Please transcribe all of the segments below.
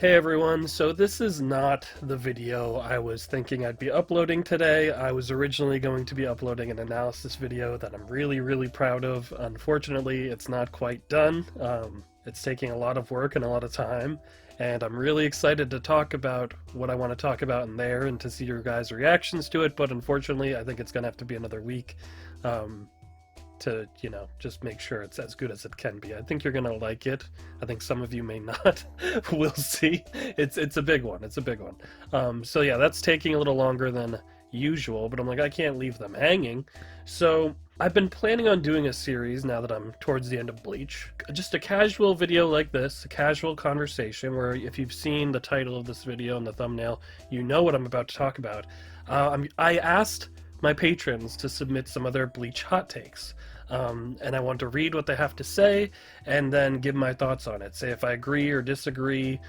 Hey everyone, so this is not the video I was thinking I'd be uploading today. I was originally going to be uploading an analysis video that I'm really proud of. Unfortunately, it's not quite done. It's taking a lot of work and a lot of time, and I'm really excited to talk about what I want to talk about in there and to see your guys' reactions to it, but unfortunately, I think it's going to have to be another week. To, just make sure it's as good as it can be. I think you're gonna like it. I think some of you may not. We'll see. It's a big one. It's a big one. So yeah, that's taking a little longer than usual, but I'm like, I can't leave them hanging. So I've been planning on doing a series now that I'm towards the end of Bleach. Just a casual video like this, a casual conversation where if you've seen the title of this video and the thumbnail, you know what I'm about to talk about. I asked my patrons to submit some of their Bleach hot takes. And I want to read what they have to say and then give my thoughts on it. Say if I agree or disagree,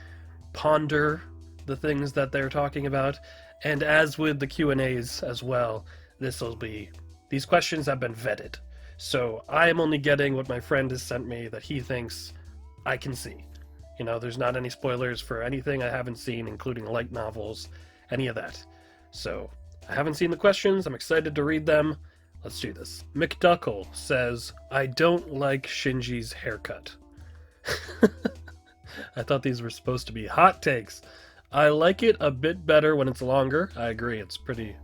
ponder the things that they're talking about. And as with the Q&As as well, these questions have been vetted. So I am only getting what my friend has sent me that he thinks I can see. There's not any spoilers for anything I haven't seen, including light novels, any of that. So I haven't seen the questions. I'm excited to read them. Let's do this. McDuckle says, I don't like Shinji's haircut. I thought these were supposed to be hot takes. I like it a bit better when it's longer. I agree, it's pretty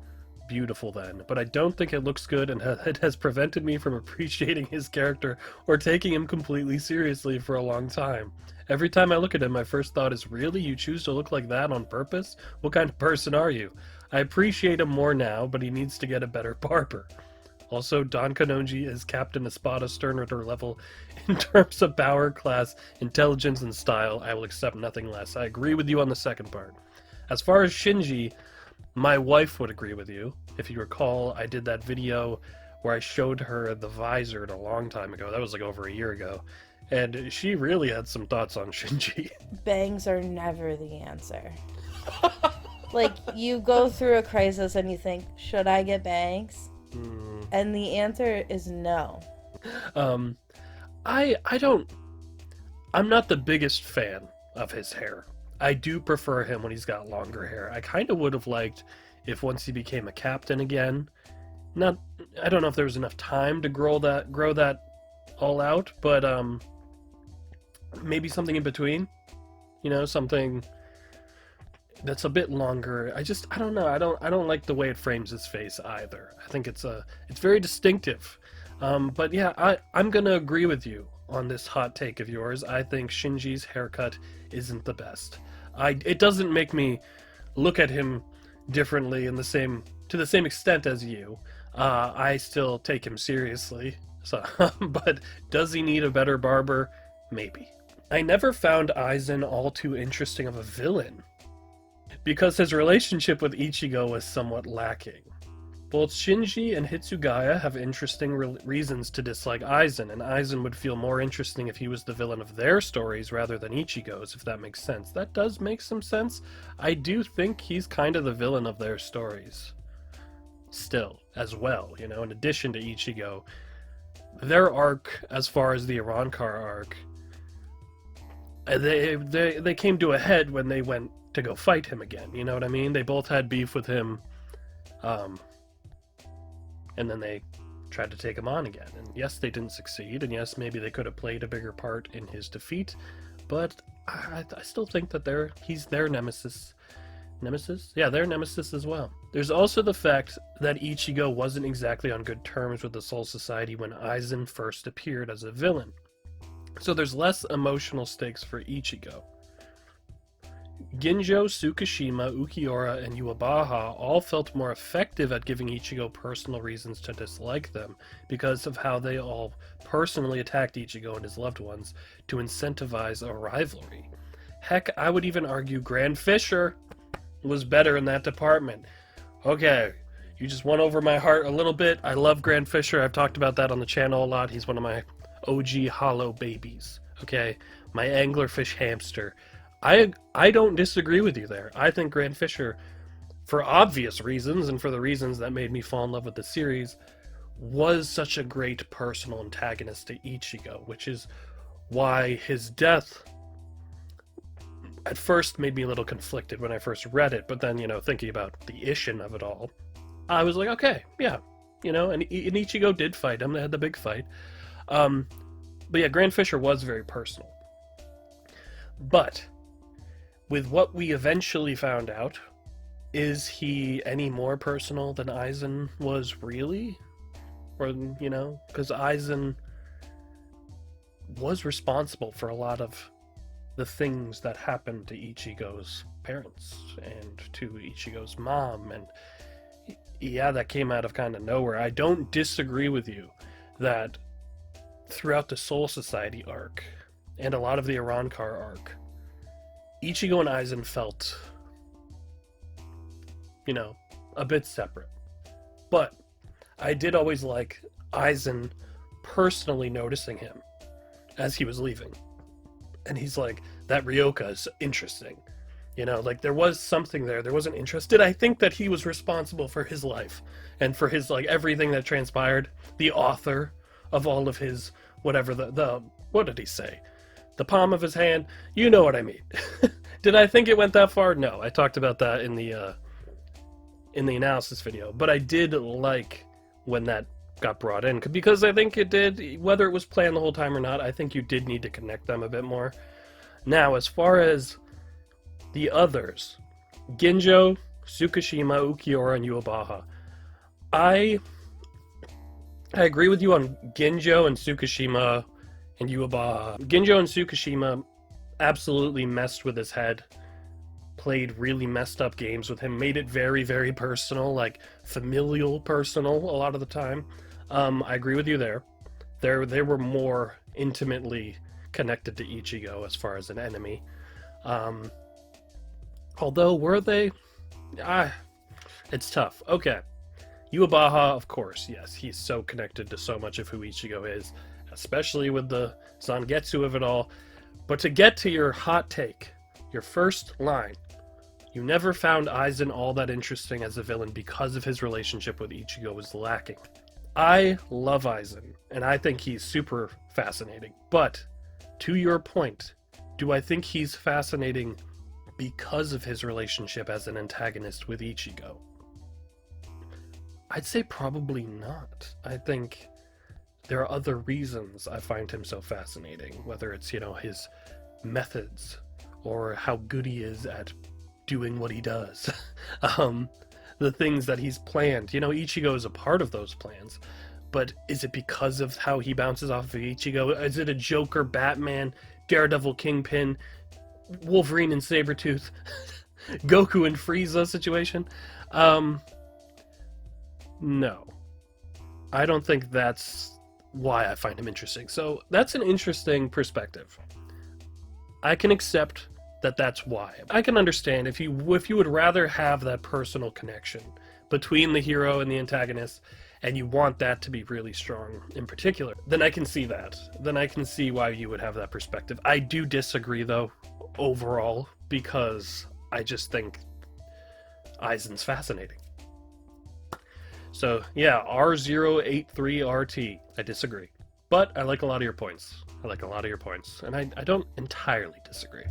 beautiful then. But I don't think it looks good, and it has prevented me from appreciating his character or taking him completely seriously for a long time. Every time I look at him, my first thought is, really? You choose to look like that on purpose? What kind of person are you? I appreciate him more now, but he needs to get a better barber. Also, Don Kanonji is Captain Espada Sternritter level in terms of power, class, intelligence, and style. I will accept nothing less. I agree with you on the second part. As far as Shinji, my wife would agree with you. If you recall, I did that video where I showed her the visor a long time ago. That was like over a year ago. And she really had some thoughts on Shinji. Bangs are never the answer. Like, you go through a crisis and you think, should I get bangs? And the answer is no. I'm not the biggest fan of his hair. I do prefer him when he's got longer hair. I kind of would have liked if once he became a captain again. I don't know if there was enough time to grow that all out, but maybe something in between. Something that's a bit longer. I don't know. I don't like the way it frames his face either. I think it's very distinctive. But yeah, I'm gonna agree with you on this hot take of yours. I think Shinji's haircut isn't the best. It doesn't make me look at him differently to the same extent as you. I still take him seriously. So, but does he need a better barber? Maybe. I never found Aizen all too interesting of a villain, because his relationship with Ichigo was somewhat lacking. Both Shinji and Hitsugaya have interesting reasons to dislike Aizen, and Aizen would feel more interesting if he was the villain of their stories rather than Ichigo's, if that makes sense. That does make some sense. I do think he's kind of the villain of their stories. Still, as well, in addition to Ichigo. Their arc, as far as the Arrancar arc, they came to a head when they went to go fight him again, you know what I mean? They both had beef with him, and then they tried to take him on again. And yes, they didn't succeed, and yes, maybe they could have played a bigger part in his defeat, but I still think that he's their nemesis. Nemesis? Yeah, their nemesis as well. There's also the fact that Ichigo wasn't exactly on good terms with the Soul Society when Aizen first appeared as a villain. So there's less emotional stakes for Ichigo. Ginjo, Tsukishima, Ukiura, and Yuabaha all felt more effective at giving Ichigo personal reasons to dislike them because of how they all personally attacked Ichigo and his loved ones to incentivize a rivalry. Heck, I would even argue Grand Fisher was better in that department. Okay, you just won over my heart a little bit. I love Grand Fisher. I've talked about that on the channel a lot. He's one of my OG hollow babies. Okay, my anglerfish hamster. I don't disagree with you there. I think Grand Fisher, for obvious reasons and for the reasons that made me fall in love with the series, was such a great personal antagonist to Ichigo, which is why his death at first made me a little conflicted when I first read it, but then, thinking about the Ishin of it all, I was like, okay, yeah, and Ichigo did fight him. They had the big fight. But yeah, Grand Fisher was very personal. But with what we eventually found out, is he any more personal than Aizen was really? Or, because Aizen was responsible for a lot of the things that happened to Ichigo's parents and to Ichigo's mom, and yeah, that came out of kind of nowhere. I don't disagree with you that throughout the Soul Society arc and a lot of the Arrancar arc, Ichigo and Aizen felt, a bit separate. But I did always like Aizen personally noticing him as he was leaving. And he's like, that Ryoka is interesting. There was something there. There was an interest. Did I think that he was responsible for his life and for his, everything that transpired? The author of all of his, whatever, what did he say? The palm of his hand? You know what I mean. Did I think it went that far? No. I talked about that in the analysis video. But I did like when that got brought in, because I think it did, whether it was planned the whole time or not, I think you did need to connect them a bit more. Now, as far as the others, Ginjo, Tsukishima, Ukiura, and Yuabaha, I agree with you on Ginjo and Tsukishima and Yuabaha. Ginjo and Tsukishima absolutely messed with his head, played really messed up games with him, made it very, very personal, familial personal a lot of the time. I agree with you there. They were more intimately connected to Ichigo as far as an enemy. Although, were they? It's tough. Okay. Yuabaha, of course, yes. He's so connected to so much of who Ichigo is, especially with the Zangetsu of it all. But to get to your hot take, your first line, you never found Aizen all that interesting as a villain because of his relationship with Ichigo was lacking. I love Aizen, and I think he's super fascinating. But, to your point, do I think he's fascinating because of his relationship as an antagonist with Ichigo? I'd say probably not. I think there are other reasons I find him so fascinating, whether it's, his methods or how good he is at doing what he does. The things that he's planned. Ichigo is a part of those plans, but is it because of how he bounces off of Ichigo? Is it a Joker, Batman, Daredevil, Kingpin, Wolverine and Sabretooth, Goku and Frieza situation? No. I don't think that's why I find him interesting. So that's an interesting perspective. I can accept that that's why. I can understand if you would rather have that personal connection between the hero and the antagonist, and you want that to be really strong in particular, then I can see that. Then I can see why you would have that perspective. I do disagree, though, overall, because I just think Aizen's fascinating. So, yeah, R083RT. I disagree. But I like a lot of your points. And I don't entirely disagree.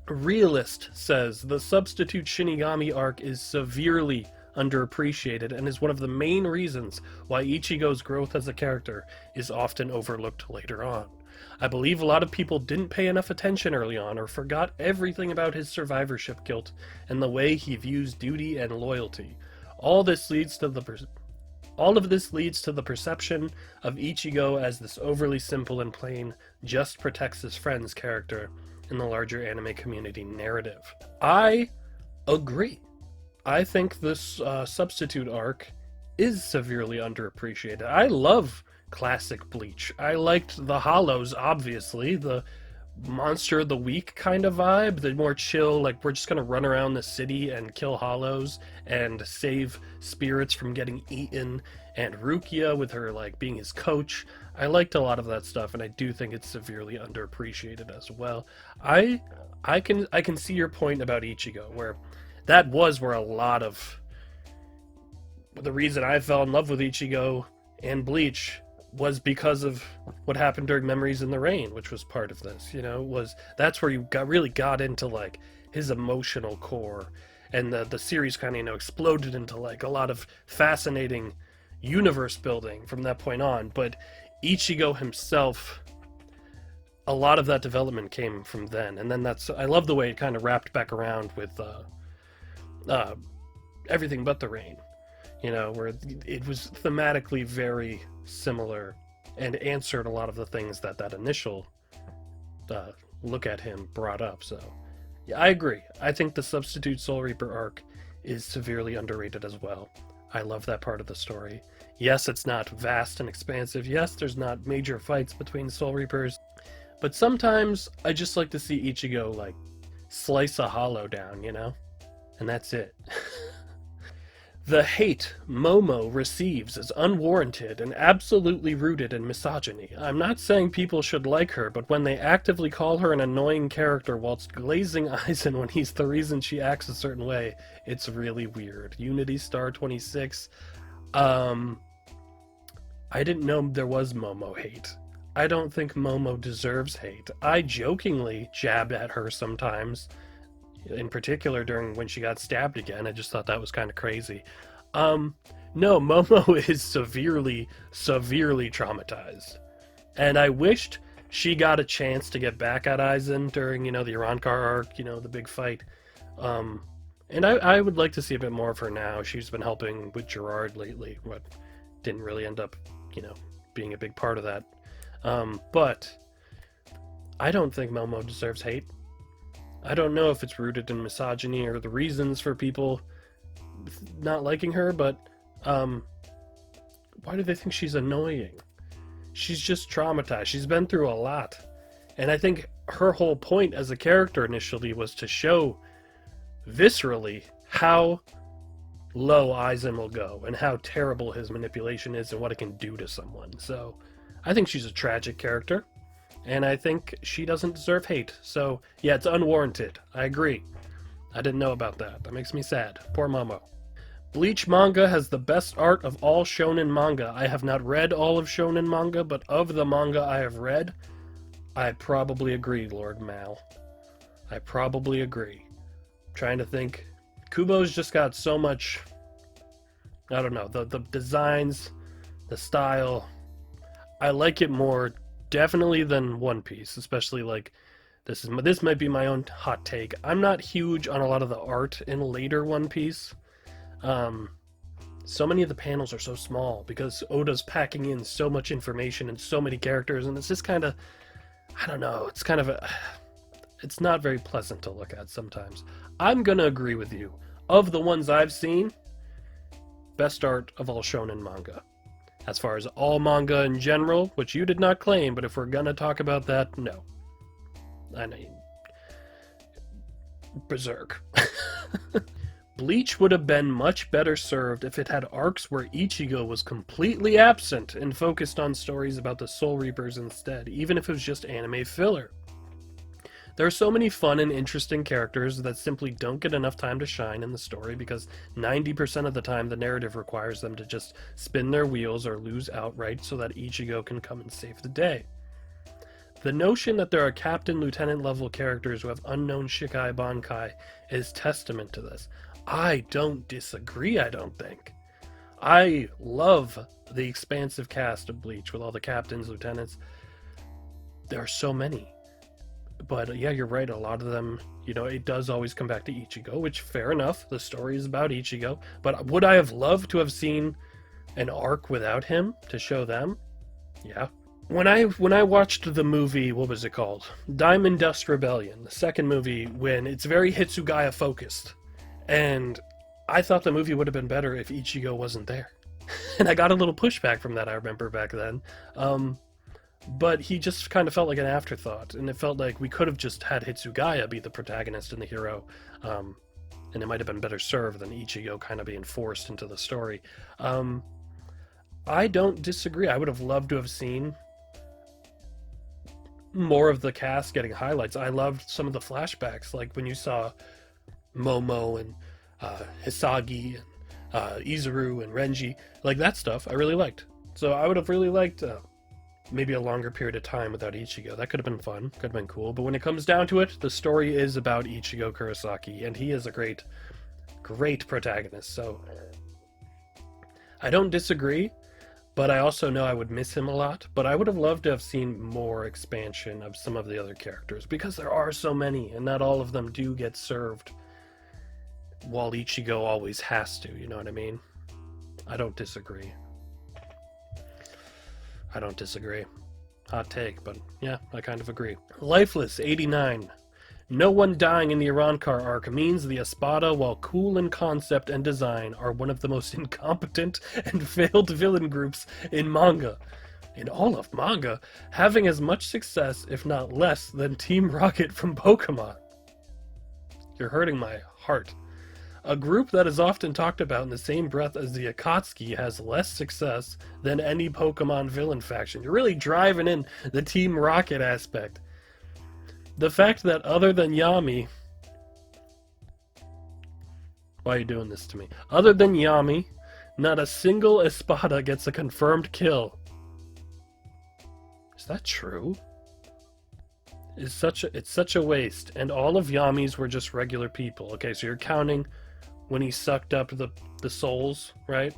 Realist says the Substitute Shinigami arc is severely underappreciated and is one of the main reasons why Ichigo's growth as a character is often overlooked later on. I believe a lot of people didn't pay enough attention early on or forgot everything about his survivorship guilt and the way he views duty and loyalty. All of this leads to the perception of Ichigo as this overly simple and plain, just protects his friends character in the larger anime community narrative. I agree. I think this substitute arc is severely underappreciated. I love classic Bleach. I liked the Hollows, obviously, the Monster of the Week kind of vibe, the more chill, we're just gonna run around the city and kill Hollows and save spirits from getting eaten, and Rukia with her being his coach. I liked a lot of that stuff, and I do think it's severely underappreciated as well. I can see your point about Ichigo, where that was where a lot of the reason I fell in love with Ichigo and Bleach was because of what happened during Memories in the Rain, which was part of this. That's where you really got into like his emotional core, and the series kind of exploded into like a lot of fascinating universe building from that point on. But Ichigo himself, a lot of that development came from then, and then I love the way it kind of wrapped back around with Everything But the Rain, where it was thematically very similar and answered a lot of the things that initial look at him brought up. So yeah, I agree. I think the Substitute Soul Reaper arc is severely underrated as well. I love that part of the story. Yes, it's not vast and expansive. Yes, there's not major fights between Soul Reapers. But sometimes I just like to see Ichigo, like, slice a hollow down, And that's it. The hate Momo receives is unwarranted and absolutely rooted in misogyny. I'm not saying people should like her, but when they actively call her an annoying character whilst glazing Aizen when he's the reason she acts a certain way, it's really weird. Unity Star 26. I didn't know there was Momo hate. I don't think Momo deserves hate. I jokingly jab at her sometimes, in particular during when she got stabbed again. I just thought that was kind of crazy. No, Momo is severely traumatized. And I wished she got a chance to get back at Aizen during, the Irankar arc, the big fight. And I would like to see a bit more of her now. She's been helping with Gerard lately, but didn't really end up, being a big part of that. But I don't think Momo deserves hate. I don't know if it's rooted in misogyny or the reasons for people not liking her, but why do they think she's annoying? She's just traumatized. She's been through a lot. And I think her whole point as a character initially was to show viscerally how low Aizen will go and how terrible his manipulation is and what it can do to someone. So I think she's a tragic character, and I think she doesn't deserve hate. So yeah, it's unwarranted. I agree. I didn't know about that. That makes me sad. Poor Momo. Bleach manga has the best art of all shonen manga. I have not read all of shonen manga, but of the manga I have read, I probably agree, Lord Mal. I probably agree. Trying to think. Kubo's just got so much, I don't know, the designs, the style. I like it more definitely than One Piece, especially like this might be my own hot take. I'm not huge on a lot of the art in later One Piece. So many of the panels are so small because Oda's packing in so much information and so many characters, and it's just kind of, I don't know, it's not very pleasant to look at sometimes. I'm gonna agree with you. Of the ones I've seen, best art of all shonen manga. As far as all manga in general, which you did not claim, but if we're gonna talk about that, no. I mean, Berserk. Bleach would have been much better served if it had arcs where Ichigo was completely absent and focused on stories about the Soul Reapers instead, even if it was just anime filler. There are so many fun and interesting characters that simply don't get enough time to shine in the story because 90% of the time the narrative requires them to just spin their wheels or lose outright so that Ichigo can come and save the day. The notion that there are captain, lieutenant level characters who have unknown Shikai Bankai is testament to this. I don't disagree, I don't think. I love the expansive cast of Bleach with all the captains, lieutenants. There are so many. But yeah, you're right, a lot of them, it does always come back to Ichigo, which fair enough, the story is about Ichigo. But would I have loved to have seen an arc without him to show them? Yeah. When I watched the movie, what was it called? Diamond Dust Rebellion, the second movie, when it's very Hitsugaya focused. And I thought the movie would have been better if Ichigo wasn't there. And I got a little pushback from that, I remember back then. But he just kind of felt like an afterthought, and it felt like we could have just had Hitsugaya be the protagonist and the hero, and it might have been better served than Ichigo kind of being forced into the story. I don't disagree. I would have loved to have seen more of the cast getting highlights. I loved some of the flashbacks, like when you saw Momo and Hisagi and Izuru and Renji, like that stuff I really liked. So I would have really liked maybe a longer period of time without Ichigo. That could have been fun, could have been cool. But when it comes down to it, the story is about Ichigo Kurosaki, and he is a great, great protagonist. So I don't disagree, but I also know I would miss him a lot. But I would have loved to have seen more expansion of some of the other characters, because there are so many, and not all of them do get served, while Ichigo always has to, you know what I mean? I don't disagree. I don't disagree. Hot take, but yeah, I kind of agree. Lifeless, 89. No one dying in the Arrancar arc means the Espada, while cool in concept and design, are one of the most incompetent and failed villain groups in manga. In all of manga, having as much success, if not less, than Team Rocket from Pokemon. You're hurting my heart. A group that is often talked about in the same breath as the Akatsuki has less success than any Pokemon villain faction. You're really driving in the Team Rocket aspect. The fact that other than Yami... Why are you doing this to me? Other than Yami, not a single Espada gets a confirmed kill. Is that true? It's such a waste. And all of Yami's were just regular people. Okay, so you're counting when he sucked up the souls, right?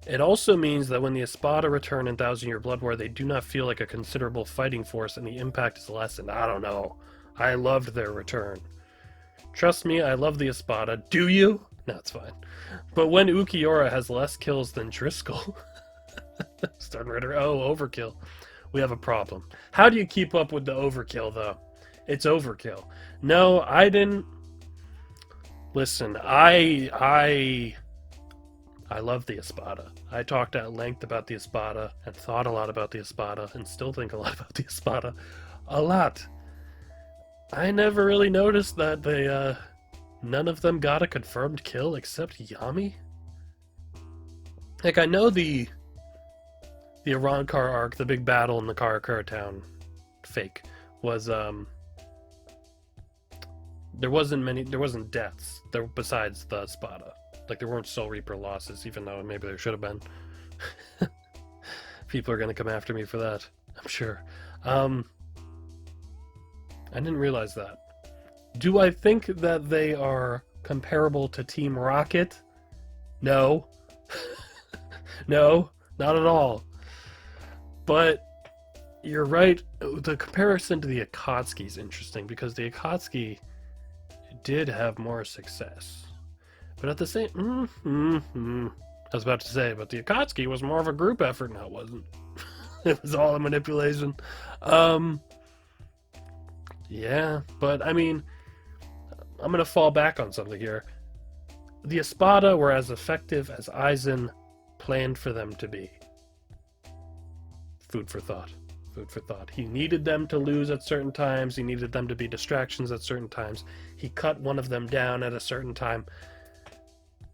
It also means that when the Espada return in Thousand Year Blood War, they do not feel like a considerable fighting force and the impact is lessened. I don't know. I loved their return. Trust me, I love the Espada. Do you? No, it's fine. But when Ukiura has less kills than Driscoll... Stunritter, oh, overkill. We have a problem. How do you keep up with the overkill, though? It's overkill. No, I didn't... Listen, I love the Espada. I talked at length about the Espada and thought a lot about the Espada and still think a lot about the Espada. A lot. I never really noticed that they, none of them got a confirmed kill except Yami. Like, I know the Arrancar arc, the big battle in the Karakura town, fake, was, there wasn't deaths there besides the Espada. Like, there weren't Soul Reaper losses, even though maybe there should have been. People are gonna come after me for that, I'm sure. I didn't realize that. Do I think that they are comparable to Team Rocket? No. No, not at all. But you're right, the comparison to the Akatsuki is interesting, because the Akatsuki did have more success. But at the same... I was about to say, but the Akatsuki was more of a group effort. No, it wasn't. It was all a manipulation. Yeah, but I mean, I'm going to fall back on something here. The Espada were as effective as Aizen planned for them to be. Food for thought. Food for thought. He needed them to lose at certain times. He needed them to be distractions at certain times. He cut one of them down at a certain time.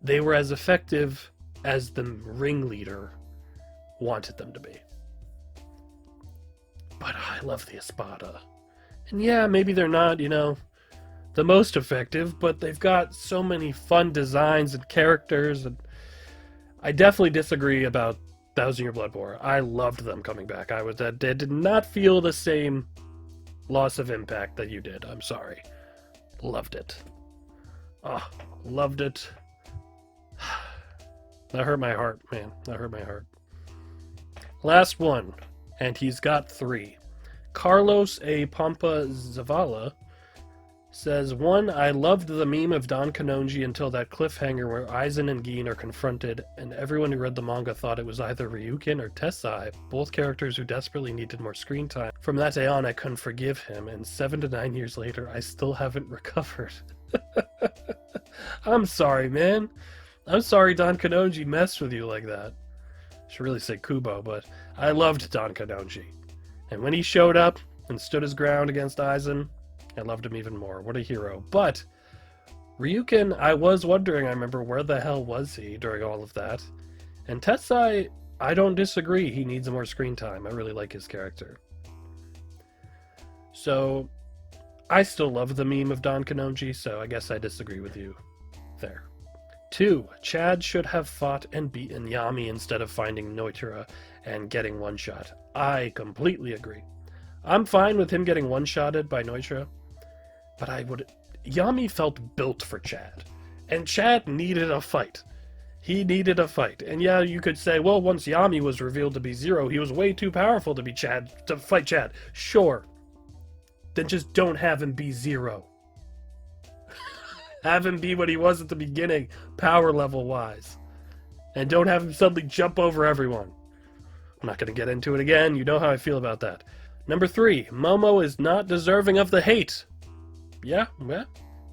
They were as effective as the ringleader wanted them to be. But I love the Espada. And yeah, maybe they're not, the most effective, but they've got so many fun designs and characters. And I definitely disagree about Thousand Year Blood War. I loved them coming back. I did not feel the same loss of impact that you did. I'm sorry. Loved it. Ah, loved it. That hurt my heart, man. That hurt my heart. Last one, and he's got 3. Carlos A. Pampa Zavala says, 1, I loved the meme of Don Kanonji until that cliffhanger where Aizen and Gin are confronted, and everyone who read the manga thought it was either Ryukin or Tessai, both characters who desperately needed more screen time. From that day on, I couldn't forgive him, and 7 to 9 years later, I still haven't recovered. I'm sorry, man. I'm sorry Don Kanonji messed with you like that. I should really say Kubo, but I loved Don Kanonji. And when he showed up and stood his ground against Aizen, I loved him even more. What a hero. But Ryukin, I was wondering, I remember, where the hell was he during all of that? And Tessai, I don't disagree. He needs more screen time. I really like his character. So, I still love the meme of Don Kanonji, so I guess I disagree with you there. 2. Chad should have fought and beaten Yami instead of finding Noitra and getting one-shot. I completely agree. I'm fine with him getting one-shotted by Noitra, but Yami felt built for Chad, and Chad needed a fight. He needed a fight. And yeah, you could say, well, once Yami was revealed to be Zero, he was way too powerful to fight Chad. Sure. Then just don't have him be Zero. Have him be what he was at the beginning, power level wise. And don't have him suddenly jump over everyone. I'm not going to get into it again. You know how I feel about that. Number 3, Momo is not deserving of the hate. Yeah, well,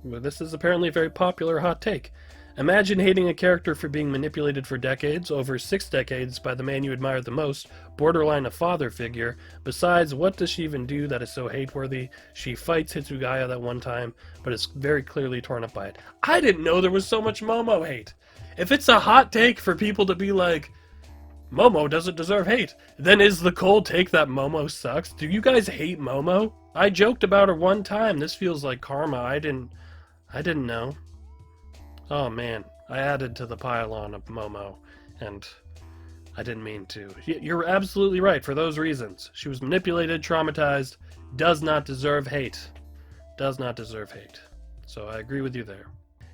this is apparently a very popular hot take. Imagine hating a character for being manipulated for decades, over 6 decades, by the man you admire the most, borderline a father figure. Besides, what does she even do that is so hate-worthy? She fights Hitsugaya that one time, but is very clearly torn up by it. I didn't know there was so much Momo hate. If it's a hot take for people to be like, Momo doesn't deserve hate, then is the cold take that Momo sucks? Do you guys hate Momo? I joked about her one time. This feels like karma. I didn't know. Oh man, I added to the pile-on of Momo, and I didn't mean to. You're absolutely right for those reasons. She was manipulated, traumatized, does not deserve hate. Does not deserve hate. So I agree with you there.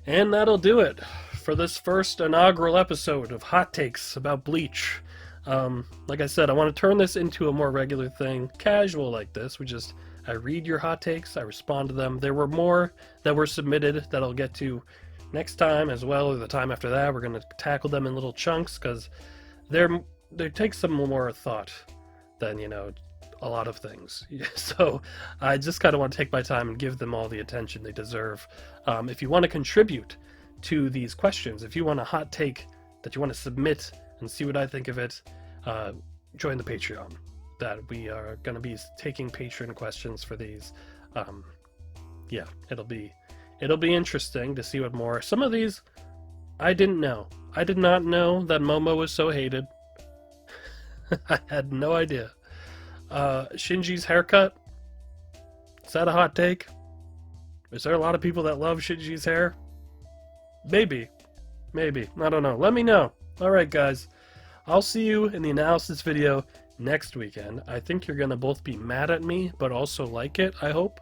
And that'll do it for this first inaugural episode of Hot Takes about Bleach. Like I said, I want to turn this into a more regular thing, casual like this. I read your hot takes, I respond to them. There were more that were submitted that I'll get to next time as well, or the time after that. We're going to tackle them in little chunks because they take some more thought than, a lot of things. So I just kind of want to take my time and give them all the attention they deserve. If you want to contribute to these questions, if you want a hot take that you want to submit and see what I think of it, join the Patreon. That we are going to be taking Patreon questions for these. Yeah, it'll be interesting to see what more. Some of these I didn't know. I did not know that Momo was so hated. I had no idea. Shinji's haircut. Is that a hot take? Is there a lot of people that love Shinji's hair? Maybe. I don't know. Let me know. Alright guys. I'll see you in the analysis video next weekend. I think you're going to both be mad at me, but also like it, I hope.